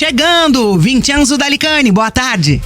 chegando. Vincenzo Dalicani, boa tarde.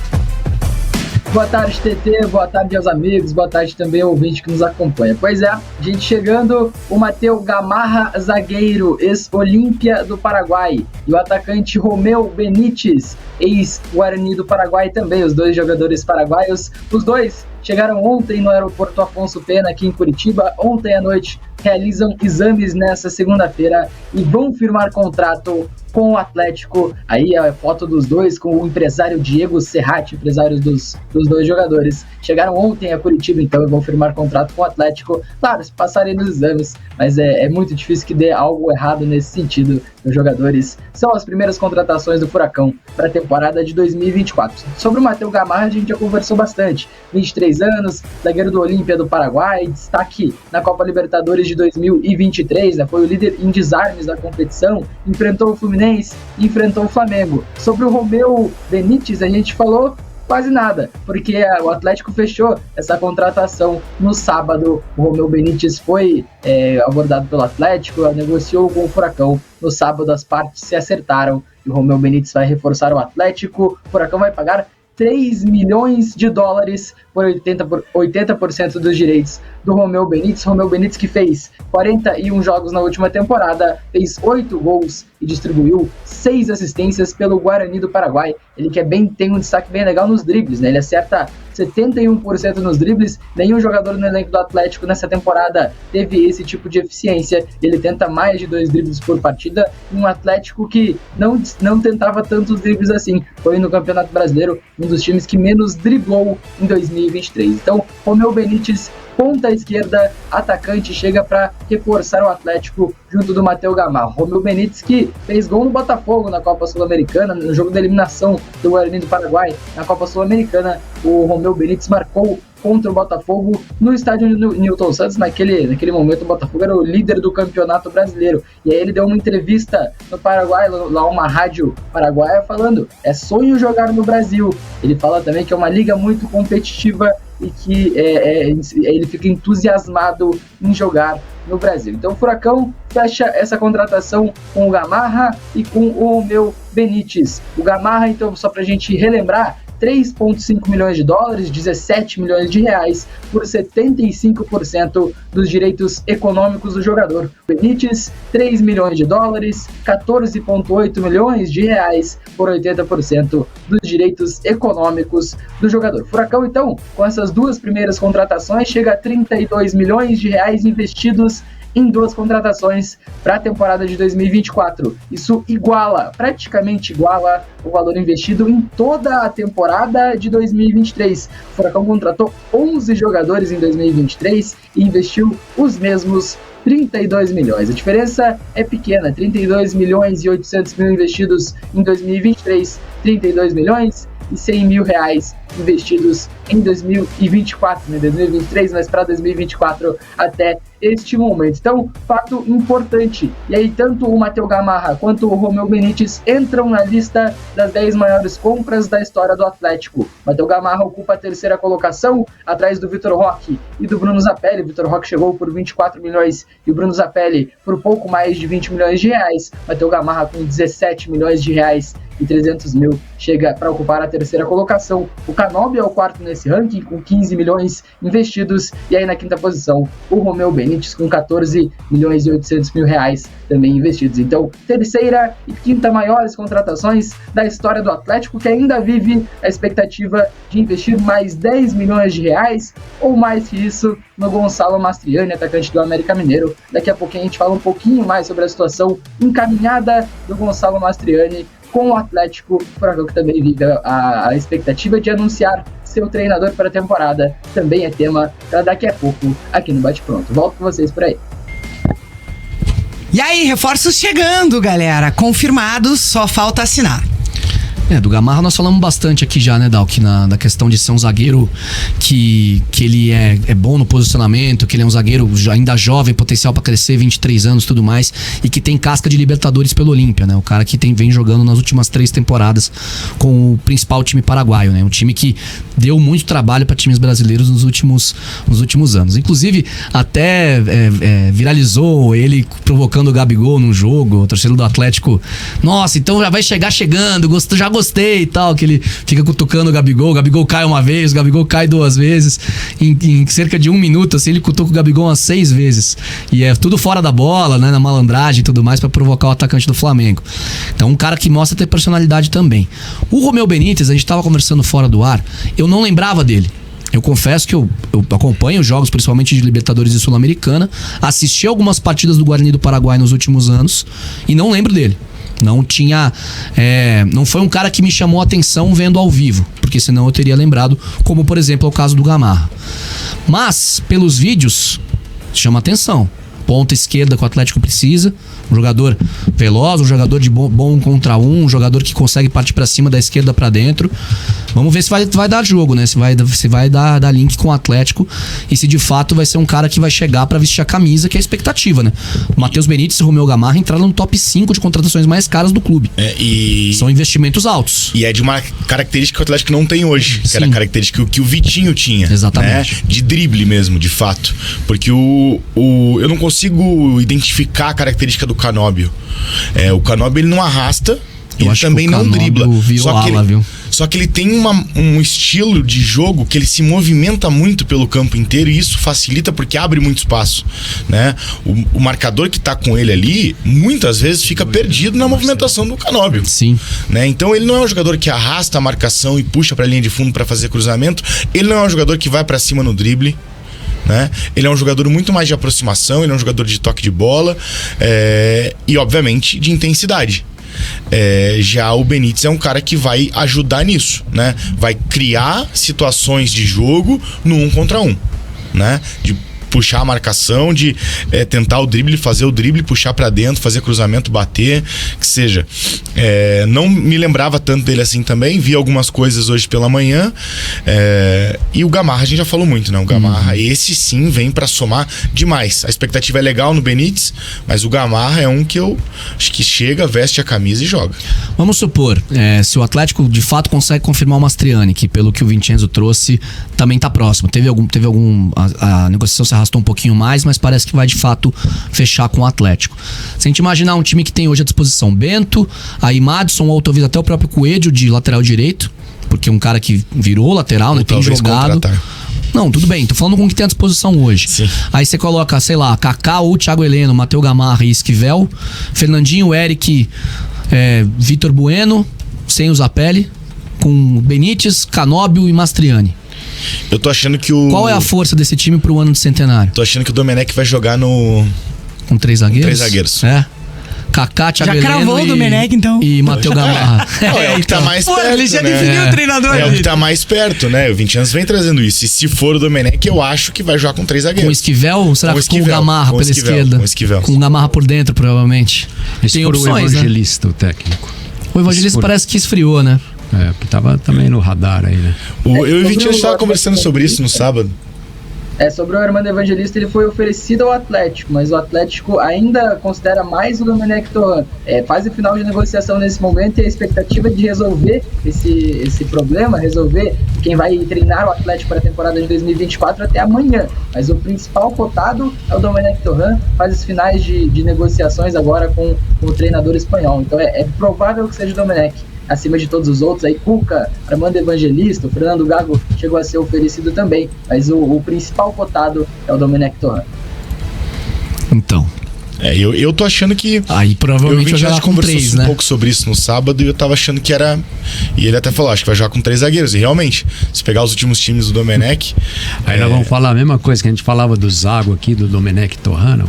Boa tarde, TT, boa tarde aos amigos, boa tarde também ao ouvinte que nos acompanha. Pois é, gente chegando, o Matheus Gamarra, zagueiro, ex-Olímpia do Paraguai, e o atacante Romeu Benítez, ex-Guarani do Paraguai também, os dois jogadores paraguaios. Os dois chegaram ontem no aeroporto Afonso Pena, aqui em Curitiba. Ontem à noite realizam exames nessa segunda-feira e vão firmar contrato com o Atlético. Aí a foto dos dois com o empresário Diego Serrati, empresário dos dois jogadores. Chegaram ontem a Curitiba, então, e vão firmar contrato com o Atlético. Claro, se passarem nos exames, mas é muito difícil que dê algo errado nesse sentido. Os jogadores são as primeiras contratações do Furacão para a temporada de 2024. Sobre o Matheus Gamarra, a gente já conversou bastante. 23 anos, zagueiro do Olímpia do Paraguai, destaque na Copa Libertadores de 2023, né? Foi o líder em desarmes da competição, enfrentou o Fluminense e enfrentou o Flamengo. Sobre o Romeu Benítez, a gente falou quase nada, porque o Atlético fechou essa contratação no sábado. O Romeu Benítez foi abordado pelo Atlético, negociou com o Furacão. No sábado as partes se acertaram e o Romeu Benítez vai reforçar o Atlético. O Furacão vai pagar 3 milhões de dólares por 80% dos direitos do Romeu Benítez. Romeu Benítez, que fez 41 jogos na última temporada, fez 8 gols e distribuiu 6 assistências pelo Guarani do Paraguai. Ele que tem um destaque bem legal nos dribles, né? Ele acerta 71% nos dribles. Nenhum jogador no elenco do Atlético nessa temporada teve esse tipo de eficiência. Ele tenta mais de 2 dribles por partida, em um Atlético que não tentava tantos dribles assim. Foi no Campeonato Brasileiro um dos times que menos driblou em 2023. Então, Romeu Benítez, ponta esquerda, atacante, chega para reforçar o Atlético junto do Matheus Gamarra. Romeu Benítez, que fez gol no Botafogo na Copa Sul-Americana, no jogo da eliminação do Guarani do Paraguai na Copa Sul-Americana. O Romeu Benítez marcou contra o Botafogo no estádio Newton Santos. Naquele momento o Botafogo era o líder do Campeonato Brasileiro, e aí ele deu uma entrevista no Paraguai, lá uma rádio paraguaia, falando: é sonho jogar no Brasil. Ele fala também que é uma liga muito competitiva e que ele fica entusiasmado em jogar no Brasil. Então o Furacão fecha essa contratação com o Gamarra e com o Romeu Benítez. O Gamarra, então, só pra gente relembrar, 3,5 milhões de dólares, 17 milhões de reais, por 75% dos direitos econômicos do jogador. Benítez, 3 milhões de dólares, 14,8 milhões de reais, por 80% dos direitos econômicos do jogador. Furacão, então, com essas duas primeiras contratações, chega a 32 milhões de reais investidos em 2 contratações para a temporada de 2024. Isso praticamente iguala o valor investido em toda a temporada de 2023. O Furacão contratou 11 jogadores em 2023 e investiu os mesmos 32 milhões. A diferença é pequena, 32 milhões e 800 mil investidos em 2023, 32 milhões e 100 mil reais investidos em 2024, né? 2023, mas para 2024 até este momento. Então, fato importante. E aí, tanto o Matheus Gamarra quanto o Romeu Benítez entram na lista das 10 maiores compras da história do Atlético. O Matheus Gamarra ocupa a 3ª colocação, atrás do Vitor Roque e do Bruno Zapelli. O Vitor Roque chegou por 24 milhões e o Bruno Zapelli por pouco mais de 20 milhões de reais. O Matheus Gamarra, com 17 milhões de reais e 300 mil, chega para ocupar a 3ª colocação. O Canóbio é o 4º nesse ranking, com 15 milhões investidos, e aí na 5ª posição o Romeu Benítez, com 14 milhões e 800 mil reais também investidos. Então, 3ª e 5ª maiores contratações da história do Atlético, que ainda vive a expectativa de investir mais 10 milhões de reais, ou mais que isso, no Gonçalo Mastriani, atacante do América Mineiro. Daqui a pouquinho a gente fala um pouquinho mais sobre a situação encaminhada do Gonçalo Mastriani com o Atlético. O Furacão, que também vive a expectativa de anunciar seu treinador para a temporada, também é tema para daqui a pouco aqui no Bate Pronto. Volto com vocês por aí. E aí, reforços chegando, galera. Confirmados, só falta assinar. Do Gamarra nós falamos bastante aqui já, né, Dalk, na questão de ser um zagueiro que ele é bom no posicionamento, que ele é um zagueiro ainda jovem, potencial pra crescer, 23 anos e tudo mais, e que tem casca de Libertadores pelo Olímpia, né? O cara que vem jogando nas últimas 3 temporadas com o principal time paraguaio, né? Um time que deu muito trabalho para times brasileiros nos últimos anos. Inclusive, até viralizou ele provocando o Gabigol num jogo, o torcedor do Atlético. Nossa, então já vai chegar chegando, já gostei e tal, que ele fica cutucando o Gabigol cai uma vez, o Gabigol cai 2 vezes, em cerca de 1 minuto, assim, ele cutuca o Gabigol umas 6 vezes, e é tudo fora da bola, né, na malandragem e tudo mais, pra provocar o atacante do Flamengo. Então um cara que mostra ter personalidade também. O Romeu Benítez, a gente tava conversando fora do ar, eu não lembrava dele. Eu confesso que eu acompanho os jogos, principalmente de Libertadores e Sul-Americana, assisti algumas partidas do Guarani do Paraguai nos últimos anos e não lembro dele. Não tinha. Não foi um cara que me chamou a atenção vendo ao vivo, porque senão eu teria lembrado, como por exemplo é o caso do Gamarra. Mas, pelos vídeos, chama atenção. Ponta esquerda que o Atlético precisa. Um jogador veloz, um jogador de bom contra um jogador que consegue partir pra cima da esquerda pra dentro. Vamos ver se vai dar jogo, né? Se vai dar link com o Atlético e se de fato vai ser um cara que vai chegar pra vestir a camisa, que é a expectativa, né? O Matheus Benítez e o Romeu Gamarra entraram no top 5 de contratações mais caras do clube. São investimentos altos. E é de uma característica que o Atlético não tem hoje, que era a característica que o Vitinho tinha. Exatamente. Né? De drible mesmo, de fato. Porque eu não consigo identificar a característica do Canóbio. O Canóbio ele não arrasta, ele também não dribla. Só que ele tem um estilo de jogo que ele se movimenta muito pelo campo inteiro e isso facilita porque abre muito espaço, né? O marcador que tá com ele ali muitas vezes fica perdido na movimentação do Canóbio. Sim. Né? Então ele não é um jogador que arrasta a marcação e puxa pra linha de fundo para fazer cruzamento. Ele não é um jogador que vai para cima no drible. Né? Ele é um jogador muito mais de aproximação, ele é um jogador de toque de bola e obviamente de intensidade. Já o Benítez é um cara que vai ajudar nisso, né? Vai criar situações de jogo no 1 contra 1, né? De puxar a marcação, de tentar o drible, fazer o drible, puxar pra dentro, fazer cruzamento, bater, que seja. Não me lembrava tanto dele assim também, vi algumas coisas hoje pela manhã, e o Gamarra a gente já falou muito, né? O Gamarra, esse sim vem pra somar demais. A expectativa é legal no Benítez, mas o Gamarra é um que eu acho que chega, veste a camisa e joga. Vamos supor, se o Atlético de fato consegue confirmar o Mastriani, que pelo que o Vincenzo trouxe, também tá próximo. Teve algum a negociação se arrastou um pouquinho mais, mas parece que vai de fato fechar com o Atlético. Se a gente imaginar um time que tem hoje à disposição Bento, aí Madison, ou talvez até o próprio Coelho de lateral direito, porque é um cara que virou lateral, né, tem jogado. Não, tudo bem, tô falando com o que tem à disposição hoje. Sim. Aí você coloca, sei lá, Kaká ou Thiago Heleno, Matheus Gamarra e Esquivel, Fernandinho, Eric, Vitor Bueno, sem o Zapelli, com Benítez, Canóbio e Mastriani. Eu tô achando que Qual é a força desse time pro ano de centenário? Tô achando que o Domenech vai jogar com 3 zagueiros? Com 3 zagueiros. Kaká, Thiago Heleno cravou o Domenech, então. E Matheus Gamarra. É o que tá mais perto, ele já né? definiu o treinador. É o que tá mais perto, né? O Vincenzo vem trazendo isso. E se for o Domenech, eu acho que vai jogar com 3 zagueiros. Com o Esquivel? Será que com o Gamarra pela esquerda? Com o Esquivel. Com o Gamarra por dentro, provavelmente. Tem opções, o Evangelista, né? O técnico. O Evangelista parece que esfriou, né? Porque tava também no radar aí, né? Eu e o Vincenzo estavam conversando sobre isso no sábado. Sobre o Armando Evangelista, ele foi oferecido ao Atlético, mas o Atlético ainda considera mais o Domenech Torrent. Fase final de negociação nesse momento e a expectativa de resolver esse problema, resolver quem vai treinar o Atlético para a temporada de 2024 até amanhã. Mas o principal cotado é o Domenech Torrent, fases finais de negociações agora com o treinador espanhol. Então é provável que seja o Domenech acima de todos os outros. Aí Cuca, Armando Evangelista, o Fernando Gago chegou a ser oferecido também, mas o principal cotado é o Domenech Torrent. Então eu tô achando que aí provavelmente vai jogar com 3, né? Um pouco sobre isso no sábado e eu tava achando que era, e ele até falou, acho que vai jogar com 3 zagueiros, e realmente, se pegar os últimos times do Domenech aí nós vamos falar a mesma coisa que a gente falava do Zago aqui, do Domenech Torrent.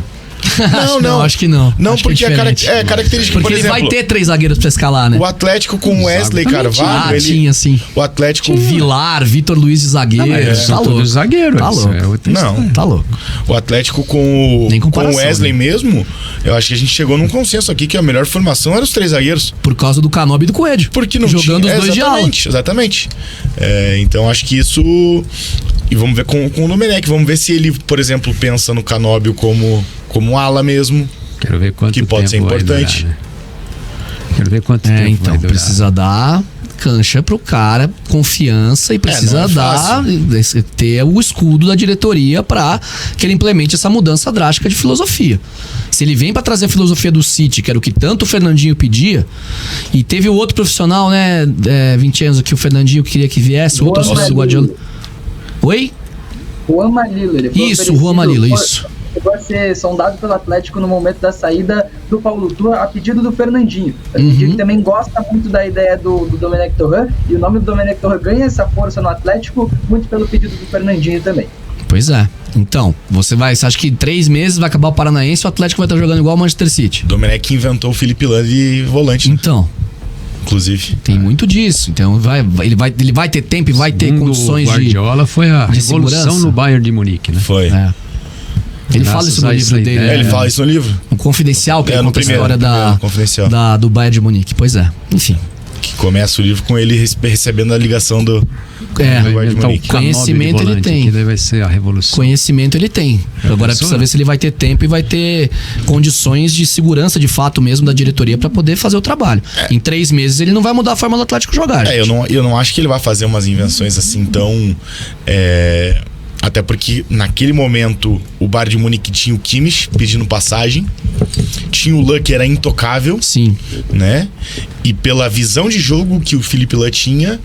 Não, acho que não. Não, Acho que porque é diferente. característica, Porque por ele exemplo, vai ter 3 zagueiros pra escalar, né? o Atlético com Wesley Carvalho, Tinha, sim. o Atlético Vilar, Vitor Luiz de zagueiro. São Tá todos louco. zagueiros. Tá isso louco. é outra Não. história. Tá louco. O Atlético com Nem o comparação, Wesley né? mesmo, eu acho que a gente chegou num consenso aqui que a melhor formação era os 3 zagueiros. Por causa do Canobi e do Coelho. Porque não jogando tinha, os dois de ala. Exatamente. Então acho que isso. E vamos ver com o Domenech. Vamos ver se ele, por exemplo, pensa no Canóbio como ala mesmo. Quero ver quanto Que tempo pode ser vai importante. durar, né? Quero ver quanto tempo Então, vai durar. precisa dar cancha pro cara, confiança e precisa não é dar ter o escudo da diretoria pra que ele implemente essa mudança drástica de filosofia. Se ele vem pra trazer a filosofia do City, que era o que tanto o Fernandinho pedia, e teve o outro profissional, né, Vincenzo, que o Fernandinho queria que viesse, o outro Juan sócio do Guardiola. Oi? Juan Manilo, ele foi Isso, Juan Manilo, isso. Chegou a ser sondado pelo Atlético no momento da saída do Paulo Turra a pedido do Fernandinho. O Fernandinho que também gosta muito da ideia do Domenech Torrent, e o nome do Domenech Torrent ganha essa força no Atlético muito pelo pedido do Fernandinho também. Pois é. Então, você acha que em 3 meses vai acabar o Paranaense e o Atlético vai estar jogando igual o Manchester City? O Domenech inventou o Felipe Lan de volante, né? Então, Inclusive. tem muito disso. Então, ele vai ter tempo e vai ter Segundo condições o Guardiola foi a de revolução segurança. no Bayern de Munique, né? Foi. É. Ele Graças fala isso no a livro essa dele. ideia. Ele fala isso no livro. Um confidencial que ele no conta a história primeiro, confidencial. do Bayern de Munique. Pois é. Enfim. Que começa o livro com ele recebendo a ligação do É. Bayern Vai de inventar o Munique. Canóbio de Conhecimento ele volante, tem. Que daí vai ser a revolução. Conhecimento ele tem. Agora precisa ver se ele vai ter tempo e vai ter condições de segurança de fato mesmo da diretoria pra poder fazer o trabalho. Em 3 meses ele não vai mudar a forma do Atlético jogar. Eu não acho que ele vai fazer umas invenções assim tão. Até porque naquele momento o Bayern de Munique tinha o Kimmich pedindo passagem, tinha o Lan que era intocável, Sim. né? E pela visão de jogo que o Felipe Lan tinha,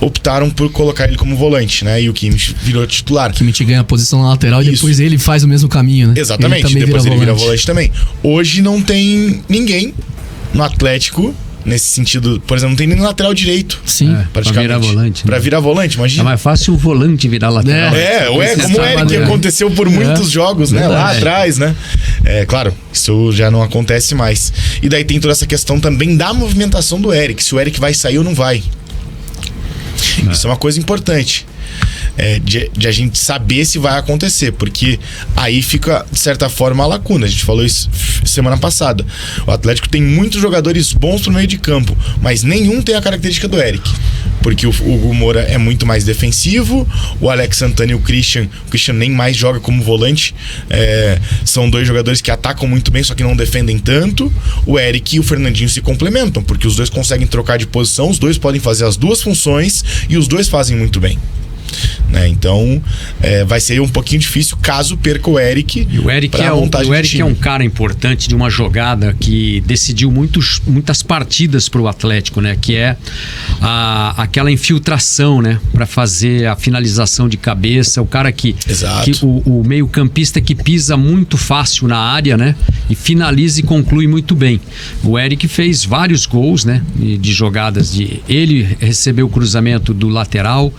optaram por colocar ele como volante, né? E o Kimmich virou titular. Que Kimmich ganha a posição na lateral e Isso. depois ele faz o mesmo caminho, né? Exatamente, Ele também depois ele vira volante também. Hoje não tem ninguém no Atlético nesse sentido. Por exemplo, não tem nem lateral direito. Sim. Praticamente. Pra virar volante, né? Pra virar volante, É imagina. mais fácil o volante virar lateral. Como é que aconteceu por muitos jogos, né? Lá Verdade. atrás, né? Claro, isso já não acontece mais. E daí tem toda essa questão também da movimentação do Eric. Se o Eric vai sair ou não vai. Isso é uma coisa importante. De a gente saber se vai acontecer, porque aí fica, de certa forma, a lacuna. A gente falou isso semana passada. O Atlético tem muitos jogadores bons pro meio de campo, mas nenhum tem a característica do Eric. Porque o Hugo Moura é muito mais defensivo, o Alex Santana e o Christian nem mais joga como volante. São 2 jogadores que atacam muito bem, só que não defendem tanto. O Eric e o Fernandinho se complementam, porque os dois conseguem trocar de posição, os dois podem fazer as 2 funções e os dois fazem muito bem. Então vai ser um pouquinho difícil caso perca o Eric. E o Eric, é um cara importante de uma jogada que decidiu muitas partidas para o Atlético, né? Que é aquela infiltração, né? Para fazer a finalização de cabeça. O cara que o meio-campista que pisa muito fácil na área, né? E finaliza e conclui muito bem. O Eric fez vários gols, né? De jogadas ele recebeu o cruzamento do lateral,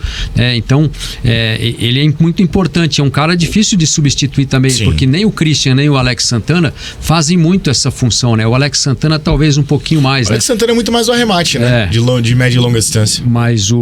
então ele é muito importante, é um cara difícil de substituir também. Sim. Porque nem o Christian nem o Alex Santana fazem muito essa função, né? O Alex Santana talvez um pouquinho mais, o Alex Santana é muito mais o arremate, né? De média e longa distância. Mas o